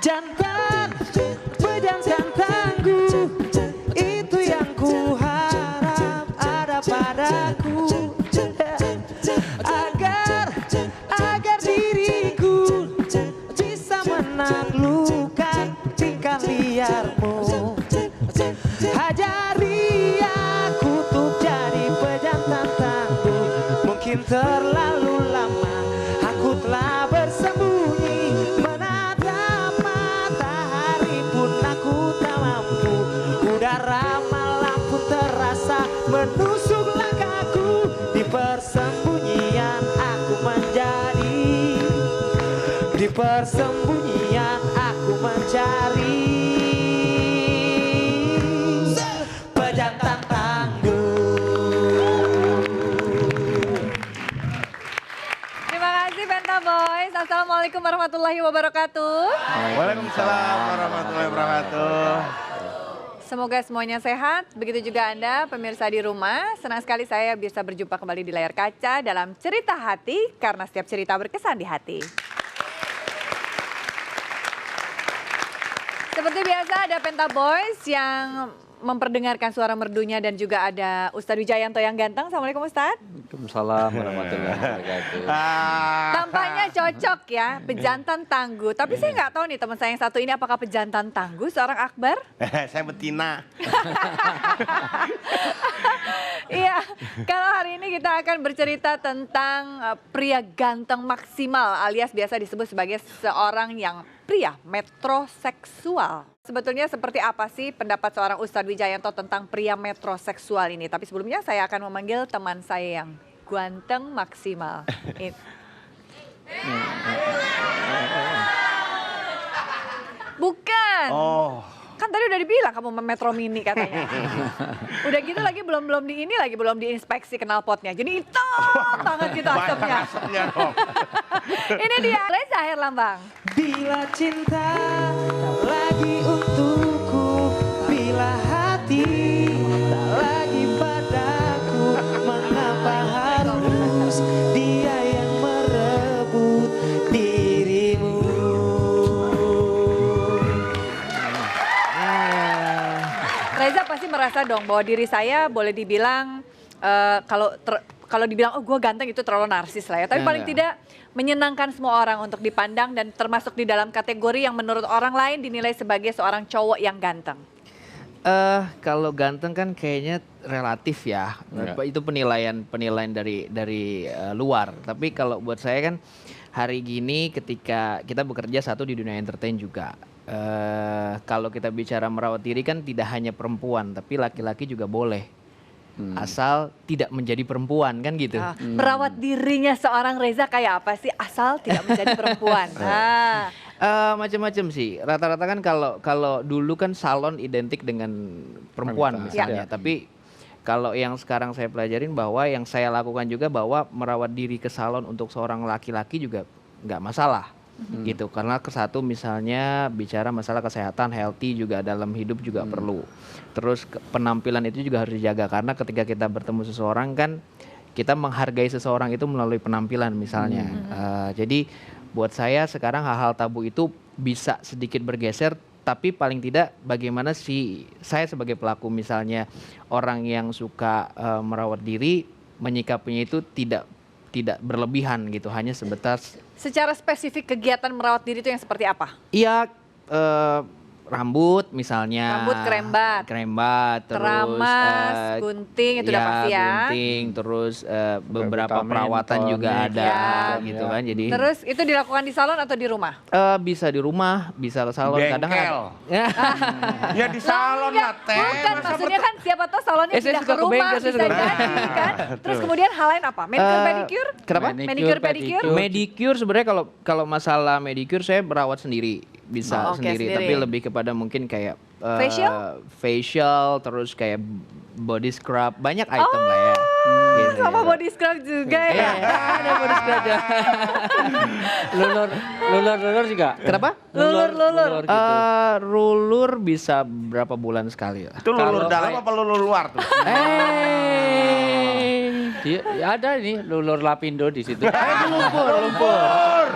Jantan, pejantan tangguh, itu yang ku harap ada padaku. Agar diriku bisa menaklukkan tingkah liarmu. Ajari aku untuk jadi pejantan tangguh. Mungkin terlalu lama aku telah bersembunyi, menatap matahari pun aku tak mampu. Udara malam pun terasa menusuk langkahku. Di persembunyian aku menjadi, di persembunyian aku mencari pejantan tangguh. Terima kasih Penta Boys. Assalamualaikum warahmatullahi wabarakatuh. Waalaikumsalam warahmatullahi wabarakatuh. Semoga semuanya sehat, begitu juga Anda pemirsa di rumah. Senang sekali saya bisa berjumpa kembali di layar kaca dalam Cerita Hati, karena setiap cerita berkesan di hati. Seperti biasa ada Penta Boys yang memperdengarkan suara merdunya, dan juga ada Ustadz Wijayanto yang ganteng. Assalamualaikum Ustadz. Waalaikumsalam warahmatullahi wabarakatuh. Tampaknya cocok ya, pejantan tangguh. Tapi saya nggak tahu nih teman saya yang satu ini apakah pejantan tangguh, seorang Akbar? Saya betina. Iya, kalau hari ini kita akan bercerita tentang pria ganteng maksimal, alias biasa disebut sebagai seorang yang pria metroseksual. Sebetulnya seperti apa sih pendapat seorang Ustadz Wijayanto tentang pria metroseksual ini? Tapi sebelumnya saya akan memanggil teman saya yang ganteng maksimal. Bukan. Oh. Kan tadi udah dibilang kamu metro mini katanya. Udah gitu lagi belum diinspeksi knalpotnya. Jadi hitam banget gitu asapnya. Asapnya dong. Ini dia Reza Herlambang. Bila cinta tak lagi untukku, bila hati tak lagi padaku, mengapa harus dia yang merebut dirimu? Reza pasti merasa dong bahwa diri saya boleh dibilang kalau dibilang oh gue ganteng itu terlalu narsis lah ya. Tapi paling tidak menyenangkan semua orang untuk dipandang dan termasuk di dalam kategori yang menurut orang lain dinilai sebagai seorang cowok yang ganteng. Kalau ganteng kan kayaknya relatif ya. Itu penilaian dari luar. Tapi kalau buat saya kan hari gini ketika kita bekerja satu di dunia entertain juga. Kalau kita bicara merawat diri kan tidak hanya perempuan, tapi laki-laki juga boleh. Asal tidak menjadi perempuan kan gitu. Merawat dirinya seorang Reza kayak apa sih asal tidak menjadi perempuan? Macam-macam sih. Rata-rata kan kalau dulu kan salon identik dengan perempuan misalnya. Tapi kalau yang sekarang saya pelajarin bahwa yang saya lakukan juga bahwa merawat diri ke salon untuk seorang laki-laki juga nggak masalah. Gitu, karena kesatu misalnya bicara masalah kesehatan, healthy juga dalam hidup juga perlu. Terus penampilan itu juga harus dijaga, karena ketika kita bertemu seseorang kan kita menghargai seseorang itu melalui penampilan misalnya. Jadi buat saya sekarang hal-hal tabu itu bisa sedikit bergeser, tapi paling tidak bagaimana sih saya sebagai pelaku misalnya orang yang suka merawat diri menyikapinya itu tidak berlebihan gitu, hanya sebatas. Secara spesifik kegiatan merawat diri itu yang seperti apa? Iya, rambut misalnya. Rambut kerembat, terus teramas, gunting itu udah pasti ya. Gunting, terus beberapa perawatan juga ada gitu kan. Jadi terus itu dilakukan di salon atau di rumah? Bisa di rumah, bisa ke salon. Bengkel. Kadang Ya di salon lah teh. Bukan, maksudnya kan siapa tahu salonnya saya pindah suka ke ke rumah, bengkel, saya bisa suka ke jadi kan. Terus kemudian hal lain apa? Manicure, pedicure? Kenapa? Manicure, pedicure? Medicure sebenarnya kalau masalah medicure saya merawat sendiri. Bisa sendiri, tapi lebih kepada mungkin kayak facial, terus kayak body scrub, banyak item lah ya. Gitu, Sama ya. body scrub juga ya. Ada body scrub ya. Lulur juga. Kenapa? Lulur. gitu. Rulur bisa berapa bulan sekali lah. Itu lulur Kalau- dalam apa lulur luar tuh? Ya ada ini lulur lapindo di situ. Lumpur.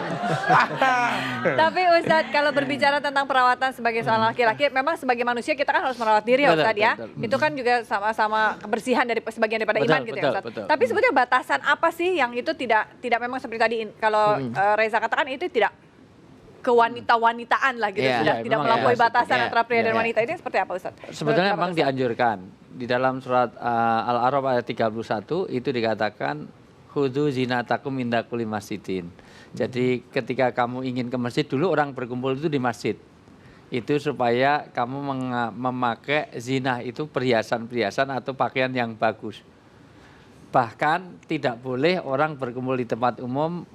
Tapi Ustadz, kalau berbicara tentang perawatan sebagai seorang laki-laki, memang sebagai manusia kita kan harus merawat diri ya Betul, Ustadz ya. betul. Itu kan juga sama-sama kebersihan dari sebagian daripada Betul, iman gitu ya betul, Ustadz. betul. Tapi sebetulnya batasan apa sih yang itu tidak memang seperti tadi kalau Reza katakan itu tidak kewanita-wanitaan lah gitu, Iya, sudah iya, tidak memang melampaui iya, batasan iya, antara pria dan iya. wanita. Ini seperti apa Ustadz? Sebetulnya Menurut memang Bapak, Ustadz? dianjurkan di dalam surat Al-A'raf ayat 31 itu dikatakan khudzu zinatakum inda kulli masjidin. Jadi ketika kamu ingin ke masjid dulu orang berkumpul itu di masjid. Itu supaya kamu memakai zinah itu perhiasan-perhiasan atau pakaian yang bagus. Bahkan tidak boleh orang berkumpul di tempat umum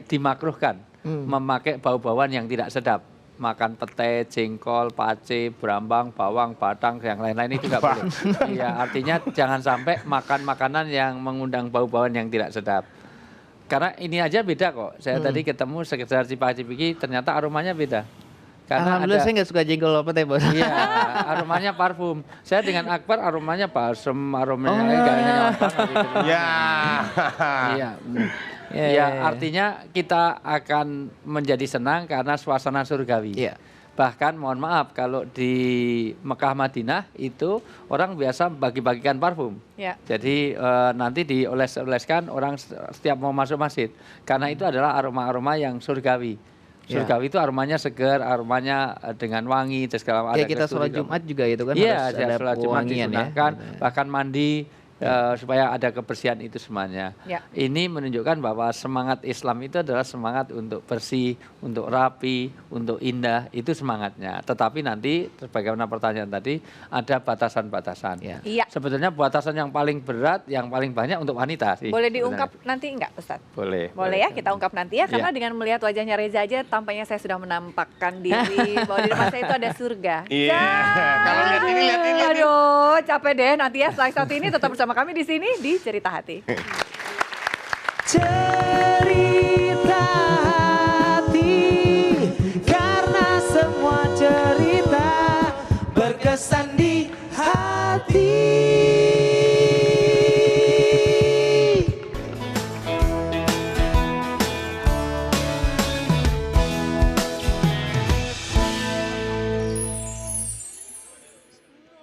dimakruhkan memakai bau-bauan yang tidak sedap. Makan pete, jengkol, pace, berambang, bawang, batang, yang lain-lain itu nggak boleh. Iya, artinya jangan sampai makan makanan yang mengundang bau-bauan yang tidak sedap. Karena ini aja beda kok. Saya tadi ketemu sekedar cipaki-cipiki, ternyata aromanya beda. Karena Alhamdulillah ada, saya nggak suka jengkol apa teh bos. iya, aromanya parfum. Saya dengan Akbar aromanya balsem, aromanya Oh. enggak hanya wangi gitu. Ya. Iya. Iya, Ya, iya. artinya kita akan menjadi senang karena suasana surgawi. Iya. Bahkan mohon maaf kalau di Mekah Madinah itu orang biasa bagi-bagikan parfum. Ya. Jadi nanti dioles-oleskan orang setiap mau masuk masjid. Karena itu adalah aroma-aroma yang surgawi. Ya. Surgawi itu aromanya segar, aromanya dengan wangi, terus segala macam. Kayak kita sholat Jumat juga itu kan Iya, harus ada sholat Jumat pewangian ya. disunahkan, bahkan mandi supaya ada kebersihan itu semuanya. Ya. Ini menunjukkan bahwa semangat Islam itu adalah semangat untuk bersih, untuk rapi, untuk indah, itu semangatnya. Tetapi nanti, sebagaimana pertanyaan tadi, ada batasan-batasan. Ya. Iya. Sebetulnya batasan yang paling berat, yang paling banyak untuk wanita sih. Boleh sebenarnya. diungkap nanti enggak Ustadz? Boleh. Boleh ya, kita ungkap nanti ya. Karena Iya. dengan melihat wajahnya Reza aja, tampaknya saya sudah menampakkan diri bahwa di depan saya itu ada surga. Iya. Kalau lihat ini, lihat ini. Aduh, capek deh. Nanti ya setelah satu ini tetap bersama kami di sini di Cerita Hati.